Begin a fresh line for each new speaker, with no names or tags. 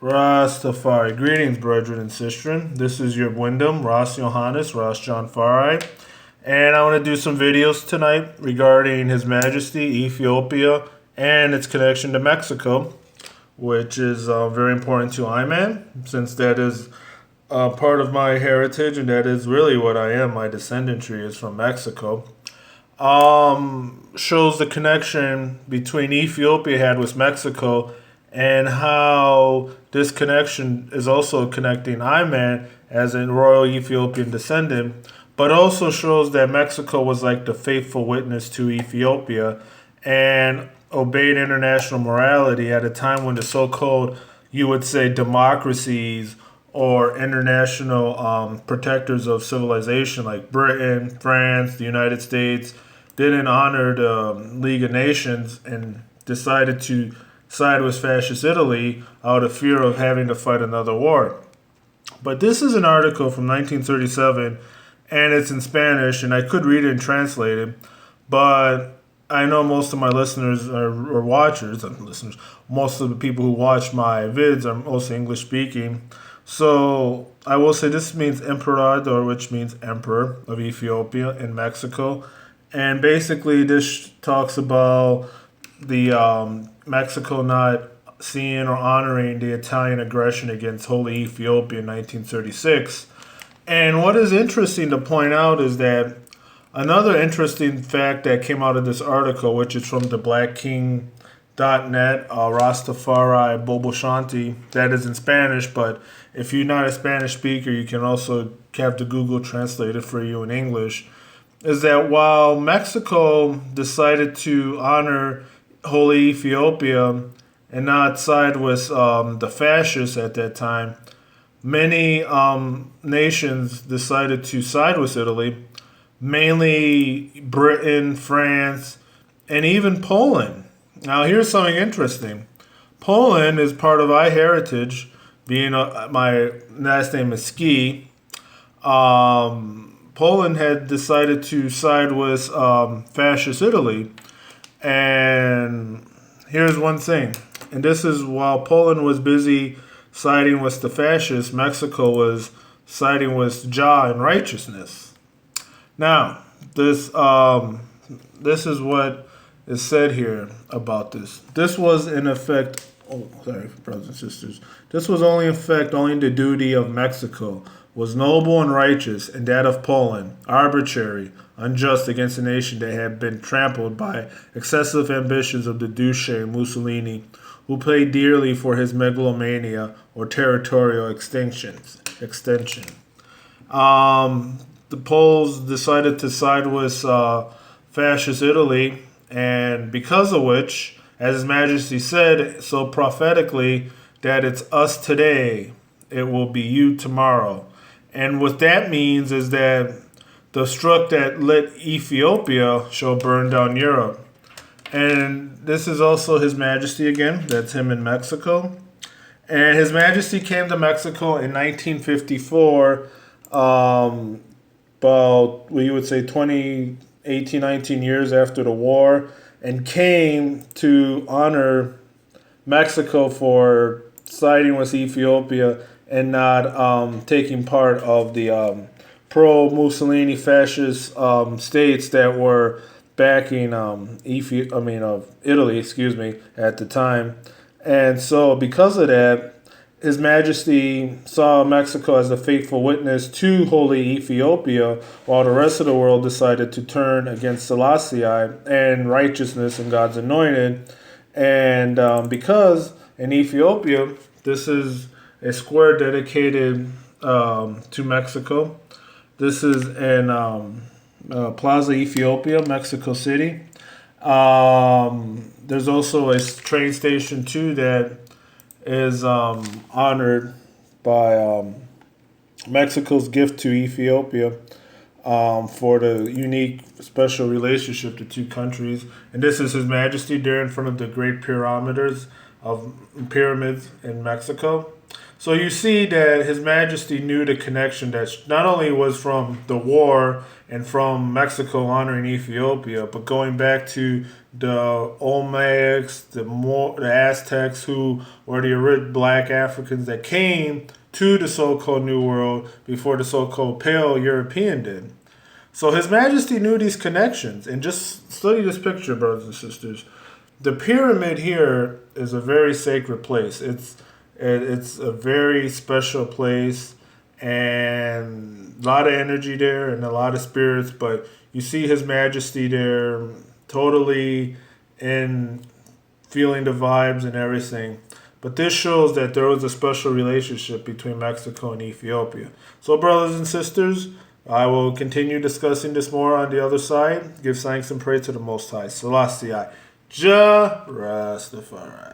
Rastafari. Greetings, brethren and sistren. This is your Wyndham, Ras Johannes, Ras John Farai. And I want to do some videos tonight regarding His Majesty, Ethiopia, and its connection to Mexico, which is very important to Iman, since that is part of my heritage, and that is really what I am. My descendantry is from Mexico. Shows the connection between Ethiopia had with Mexico, and how this connection is also connecting Iman as a royal Ethiopian descendant, but also shows that Mexico was like the faithful witness to Ethiopia and obeyed international morality at a time when the so-called, you would say, democracies or international protectors of civilization like Britain, France, the United States didn't honor the League of Nations and decided to side with fascist Italy out of fear of having to fight another war. But this is an article from 1937, and it's in Spanish, and I could read it and translate it, but I know most of my listeners or watchers, most of the people who watch my vids are mostly English speaking. So I will say this means Emperador, which means Emperor of Ethiopia in Mexico. And basically this talks about the Mexico not seeing or honoring the Italian aggression against Holy Ethiopia in 1936. And what is interesting to point out is that another interesting fact that came out of this article, which is from the blackking.net, Rastafari Bobo Shanti, that is in Spanish, but if you're not a Spanish speaker, you can also have the Google translate it for you in English, is that while Mexico decided to honor Holy Ethiopia and not side with the fascists at that time, many nations decided to side with Italy, mainly Britain, France, and even Poland. Now, here's something interesting. Poland is part of my heritage, being my last name is Ski. Poland had decided to side with fascist Italy. And here's one thing. And this is while Poland was busy siding with the fascists, Mexico was siding with Jah and righteousness. Now, this is what is said here about this. This was in effect, brothers and sisters. This was only in effect only the duty of Mexico was noble and righteous, and that of Poland arbitrary, unjust against a nation that had been trampled by excessive ambitions of the douche Mussolini, who paid dearly for his megalomania or territorial extension. The Poles decided to side with fascist Italy, and because of which, as His Majesty said so prophetically, that it's us today, it will be you tomorrow. And what that means is that the struck that lit Ethiopia shall burn down Europe. And this is also His Majesty again. That's him in Mexico. And His Majesty came to Mexico in 1954, about, you would say, 19 years after the war, and came to honor Mexico for siding with Ethiopia and not taking part of the pro-Mussolini fascist states that were backing Italy, at the time. And so because of that, His Majesty saw Mexico as a faithful witness to Holy Ethiopia, while the rest of the world decided to turn against Selassie and righteousness and God's anointed. And because in Ethiopia, this is a square dedicated to Mexico. This is in Plaza Ethiopia, Mexico City. There's also a train station too that is honored by Mexico's gift to Ethiopia for the unique special relationship to two countries. And this is His Majesty there in front of the Great Pyramids of pyramids in Mexico. So you see that His Majesty knew the connection that not only was from the war and from Mexico honoring Ethiopia, but going back to the Olmecs, the Aztecs, who were the black Africans that came to the so-called New World before the so-called Pale European did. So His Majesty knew these connections. And just study this picture, brothers and sisters. The pyramid here is a very sacred place. It's a very special place, and a lot of energy there and a lot of spirits. But you see His Majesty there, totally in feeling the vibes and everything. But this shows that there was a special relationship between Mexico and Ethiopia. So, brothers and sisters, I will continue discussing this more on the other side. Give thanks and praise to the Most High. Selassie, Ja Rastafari.